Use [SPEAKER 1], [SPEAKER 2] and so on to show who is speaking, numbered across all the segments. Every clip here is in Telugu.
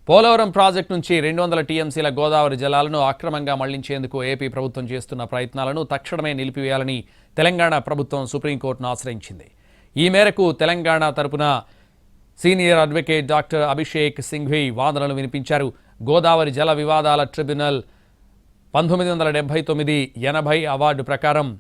[SPEAKER 1] పోలవరం ప్రాజెక్టు నుంచి 200 టీఎంసీల గోదావరి జలాలను అక్రమంగా మళ్లించేందుకు ఏపీ ప్రభుత్వం చేస్తున్న ప్రయత్నాలను తక్షణమే నిలిపివేయాలని తెలంగాణ ప్రభుత్వం సుప్రీంకోర్టును ఆశ్రయించింది. ఈ మేరకు తెలంగాణ తరపున senior advocate doctor Abhishek Singhvi వాదనలు వినిపించారు. గోదావరి జల వివాదాల ట్రిబ్యునల్ 1979-80 అవార్డు ప్రకారం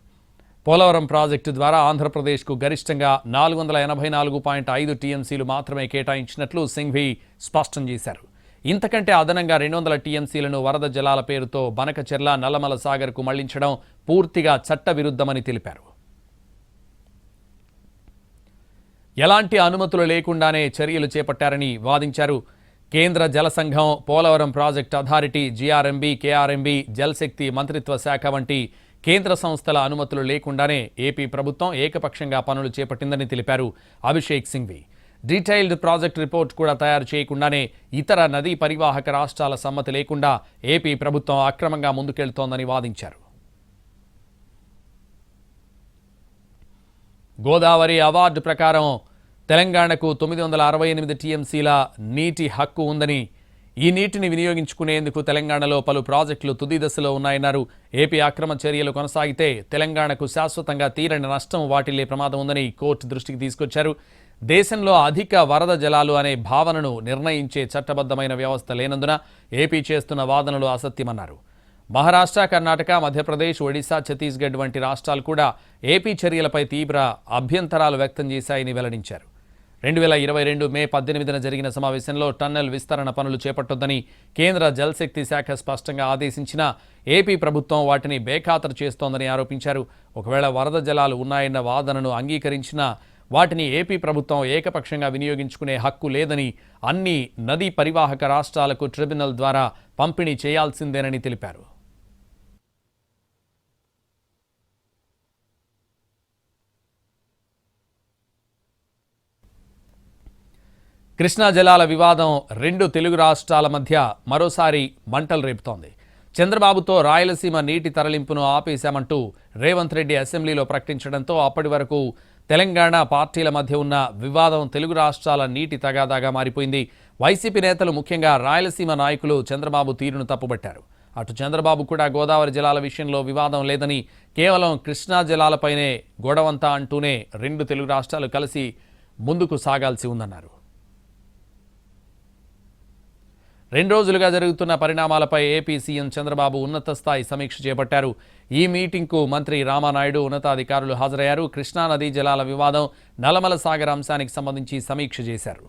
[SPEAKER 1] పోలవరం ప్రాజెక్టు ద్వారా ఆంధ్రప్రదేశ్కు గరిష్టంగా 484.5 టీఎంసీలు మాత్రమే కేటాయించినట్లు సింఘ్వి స్పష్టం చేశారు. ఇంతకంటే అదనంగా 200 టీఎంసీలను వరద జలాల పేరుతో బనకచెర్ల, నల్లమల సాగర్కు మళ్లించడం పూర్తిగా చట్టవిరుద్ధమని తెలిపారు. ఎలాంటి అనుమతులు లేకుండానే చర్యలు చేపట్టారని వాదించారు. కేంద్ర జల సంఘం, Polavaram project authority, GRMB, KRMB, జలశక్తి మంత్రిత్వ శాఖ వంటి కేంద్ర సంస్థల అనుమతులు లేకుండానే ఏపీ ప్రభుత్వం ఏకపక్షంగా పనులు చేపట్టిందని తెలిపారు Abhishek Singhvi. Detailed project report కూడా తయారు చేయకుండానే ఇతర నదీ పరివాహక రాష్ట్రాల సమ్మతి లేకుండా ఏపీ ప్రభుత్వం అక్రమంగా ముందుకెళ్తోందని వాదించారు. గోదావరి అవార్డు ప్రకారం తెలంగాణకు 968 టీఎంసీల నీటి హక్కు ఉందని, ఈ నీటిని వినియోగించుకునేందుకు తెలంగాణలో పలు ప్రాజెక్టులు తుది దశలో ఉన్నాయన్నారు. ఏపీ అక్రమ చర్యలు కొనసాగితే తెలంగాణకు శాశ్వతంగా తీరని నష్టం వాటిల్లే ప్రమాదం ఉందని కోర్టు దృష్టికి తీసుకొచ్చారు. దేశంలో అధిక వరద జలాలు అనే భావనను నిర్ణయించే చట్టబద్ధమైన వ్యవస్థ లేనందున ఏపీ చేస్తున్న వాదనలు అసత్యమన్నారు. మహారాష్ట్ర, కర్ణాటక, మధ్యప్రదేశ్, ఒడిశా, ఛత్తీస్గఢ్ వంటి రాష్ట్రాలు కూడా ఏపీ చర్యలపై తీవ్ర అభ్యంతరాలు వ్యక్తం చేశాయని వెల్లడించారు. 2022 మే 18న జరిగిన సమావేశంలో టన్నెల్ విస్తరణ పనులు చేపట్టొద్దని కేంద్ర జలశక్తి శాఖ స్పష్టంగా ఆదేశించినా ఏపీ ప్రభుత్వం వాటిని బేఖాతరు చేస్తోందని ఆరోపించారు. ఒకవేళ వరద జలాలు ఉన్నాయన్న వాదనను అంగీకరించినా వాటిని ఏపీ ప్రభుత్వం ఏకపక్షంగా వినియోగించుకునే హక్కు లేదని, అన్ని నదీ పరివాహక రాష్ట్రాలకు ట్రిబ్యునల్ ద్వారా పంపిణీ చేయాల్సిందేనని తెలిపారు. కృష్ణా జలాల వివాదం రెండు తెలుగు రాష్ట్రాల మధ్య మరోసారి మంటలు రేపుతోంది. చంద్రబాబుతో రాయలసీమ నీటి తరలింపును ఆపేశామంటూ రేవంత్ రెడ్డి అసెంబ్లీలో ప్రకటించడంతో అప్పటి వరకు తెలంగాణ పార్టీల మధ్య ఉన్న వివాదం తెలుగు రాష్ట్రాల నీటి తగాదాగా మారిపోయింది. వైసీపీ నేతలు, ముఖ్యంగా రాయలసీమ నాయకులు చంద్రబాబు తీరును తప్పుబట్టారు. అటు చంద్రబాబు కూడా గోదావరి జలాల విషయంలో వివాదం లేదని, కేవలం కృష్ణా జలాలపైనే గొడవంతా అంటూనే రెండు తెలుగు రాష్ట్రాలు కలిసి ముందుకు సాగాల్సి ఉందన్నారు. 2 రోజులుగా జరుగుతున్న పరిణామాలపై ఏపీ సీఎం చంద్రబాబు ఉన్నత స్థాయి సమీక్ష చేపట్టారు. ఈ మీటింగ్కు మంత్రి రామానాయుడు, ఉన్నతాధికారులు హాజరయ్యారు. కృష్ణానదీ జలాల వివాదం, నల్లమల సాగర్ అంశానికి సంబంధించి సమీక్ష చేశారు.